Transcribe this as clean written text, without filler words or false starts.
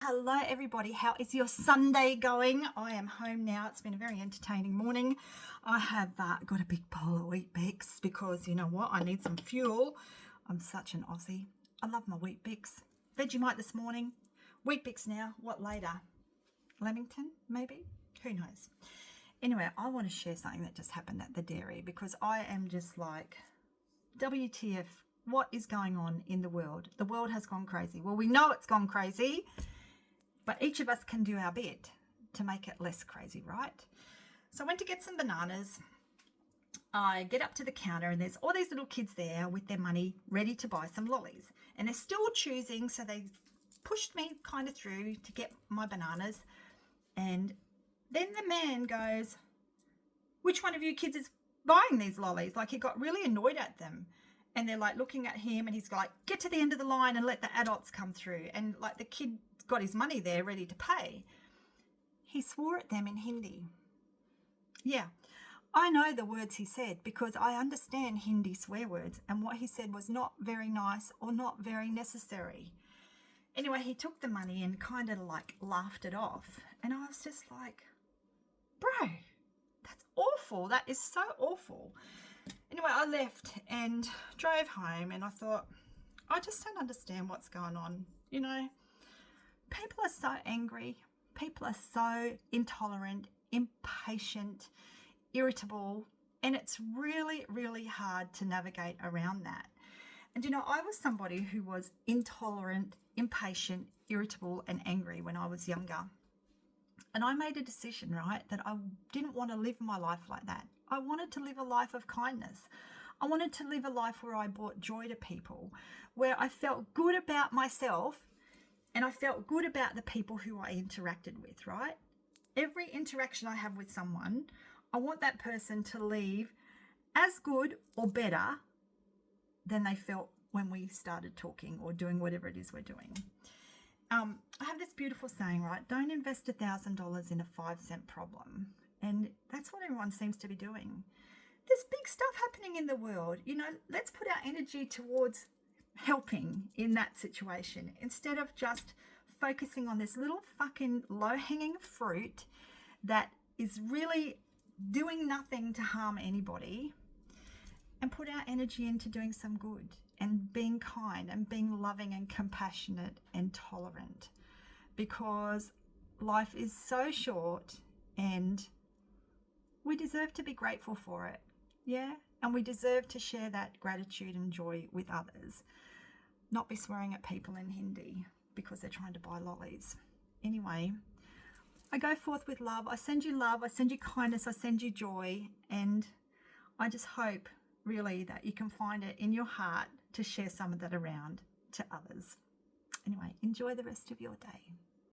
Hello everybody, how is your Sunday going? I am home now. It's been a very entertaining morning. I have got a big bowl of Weet-Bix because you know what, I need some fuel. I'm such an Aussie. I love my Weet-Bix. Vegemite this morning, Weet-Bix now. What later? Lamington maybe? Who knows? Anyway, I want to share something that just happened at the dairy because I am just like, WTF, what is going on in the world? The world has gone crazy. Well, we know it's gone crazy, but each of us can do our bit to make it less crazy, right? So I went to get some bananas. I get up to the counter and there's all these little kids there with their money ready to buy some lollies. And they're still choosing, so they pushed me kind of through to get my bananas. And then the man goes, which one of you kids is buying these lollies? Like, he got really annoyed at them. And they're like looking at him and he's like, get to the end of the line and let the adults come through. And like the kid got his money there ready to pay. He swore at them in Hindi. Yeah, I know the words he said because I understand Hindi swear words, and what he said was not very nice or not very necessary. Anyway, he took the money and kind of like laughed it off. And I was just like, bro, that's awful. That is so awful. Anyway, I left and drove home and I thought, I just don't understand what's going on. You know, people are so angry. People are so intolerant, impatient, irritable. And it's really, really hard to navigate around that. And, you know, I was somebody who was intolerant, impatient, irritable and angry when I was younger. And I made a decision, right, that I didn't want to live my life like that. I wanted to live a life of kindness. I wanted to live a life where I brought joy to people, where I felt good about myself and I felt good about the people who I interacted with, right? Every interaction I have with someone, I want that person to leave as good or better than they felt when we started talking or doing whatever it is we're doing. I have this beautiful saying, right? Don't invest $1,000 in a 5-cent problem. And that's what everyone seems to be doing. There's big stuff happening in the world. You know, let's put our energy towards helping in that situation instead of just focusing on this little fucking low-hanging fruit that is really doing nothing to harm anybody, and put our energy into doing some good and being kind and being loving and compassionate and tolerant, because life is so short and we deserve to be grateful for it. Yeah. And we deserve to share that gratitude and joy with others, not be swearing at people in Hindi because they're trying to buy lollies. Anyway, I go forth with love. I send you love. I send you kindness. I send you joy. And I just hope really that you can find it in your heart to share some of that around to others. Anyway, enjoy the rest of your day.